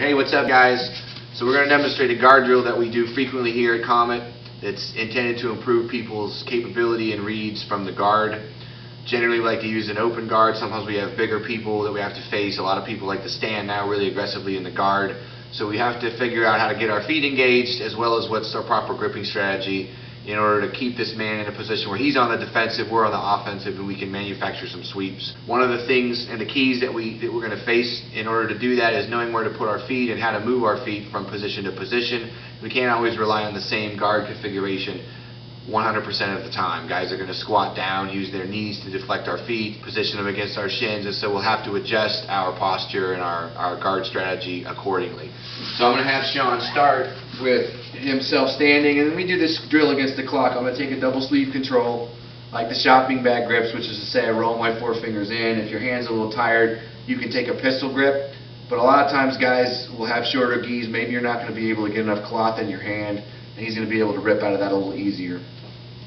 Hey, what's up guys? So we're going to demonstrate a guard drill that we do frequently here at Comet. It's intended to improve people's capability and reads from the guard. Generally we like to use an open guard. Sometimes we have bigger people that we have to face. A lot of people like to stand now really aggressively in the guard. So we have to figure out how to get our feet engaged as well as what's our proper gripping strategy in order to keep this man in a position where he's on the defensive, we're on the offensive, and we can manufacture some sweeps. One of the things and the keys that we're going to face in order to do that is knowing where to put our feet and how to move our feet from position to position. We can't always rely on the same guard configuration 100% of the time. Guys are going to squat down, use their knees to deflect our feet, position them against our shins, and so we'll have to adjust our posture and our guard strategy accordingly. So I'm going to have Sean start with himself standing, and then we do this drill against the clock. I'm going to take a double sleeve control, like the shopping bag grips, which is to say I roll my forefingers in. If your hand's a little tired, you can take a pistol grip, but a lot of times guys will have shorter gis. Maybe you're not going to be able to get enough cloth in your hand, and he's going to be able to rip out of that a little easier.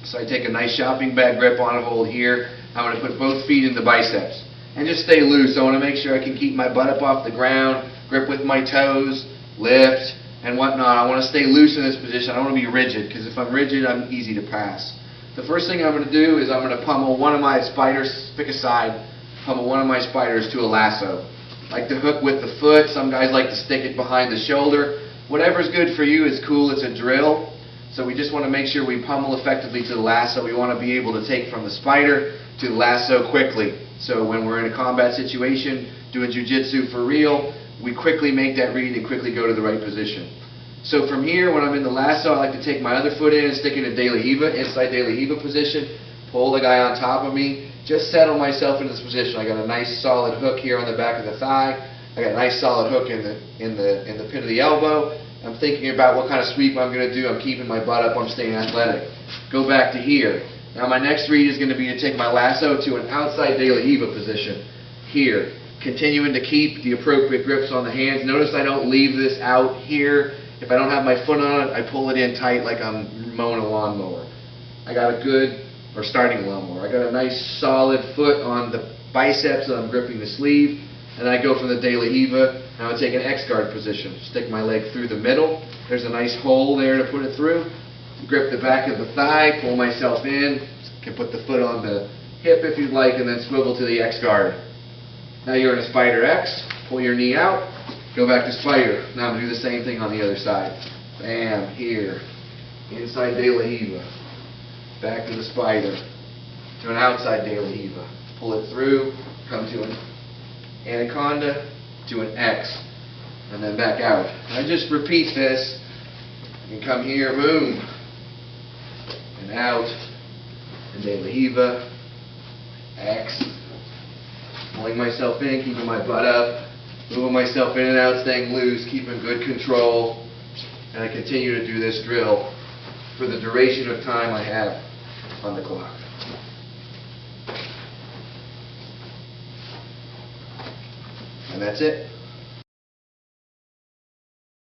So I take a nice shopping bag grip on a hold here. I'm going to put both feet in the biceps and just stay loose. I want to make sure I can keep my butt up off the ground, grip with my toes, lift, and whatnot. I want to stay loose in this position. I don't want to be rigid, because if I'm rigid, I'm easy to pass. The first thing I'm going to do is I'm going to pummel one of my spiders, pick a side, pummel one of my spiders to a lasso. I like to hook with the foot. Some guys like to stick it behind the shoulder. Whatever's good for you is cool. It's a drill. So we just want to make sure we pummel effectively to the lasso. We want to be able to take from the spider to the lasso quickly. So when we're in a combat situation, doing jiu-jitsu for real, we quickly make that read and quickly go to the right position. So from here, when I'm in the lasso, I like to take my other foot in and stick in a De La Riva, inside De La Riva position, pull the guy on top of me, just settle myself into this position. I got a nice solid hook here on the back of the thigh. I got a nice solid hook in the pin of the elbow. I'm thinking about what kind of sweep I'm going to do. I'm keeping my butt up. I'm staying athletic. Go back to here. Now my next read is going to be to take my lasso to an outside De La Riva position. Here. Continuing to keep the appropriate grips on the hands. Notice I don't leave this out here. If I don't have my foot on it, I pull it in tight like I'm mowing a lawnmower. I got a good, or starting a lawnmower. I got a nice solid foot on the biceps that I'm gripping the sleeve. And I go from the De La Riva, and I'm going to take an X-guard position. Stick my leg through the middle. There's a nice hole there to put it through. Grip the back of the thigh, pull myself in. Can put the foot on the hip if you'd like, and then swivel to the X-guard. Now you're in a spider X. Pull your knee out. Go back to spider. Now I'm going to do the same thing on the other side. Bam, here. Inside De La Riva. Back to the spider. To an outside De La Riva. Pull it through. Come to an anaconda to an X, and then back out. I just repeat this. You can come here, boom, and out, and De La Riva, X, pulling myself in, keeping my butt up, moving myself in and out, staying loose, keeping good control, and I continue to do this drill for the duration of time I have on the clock. And that's it.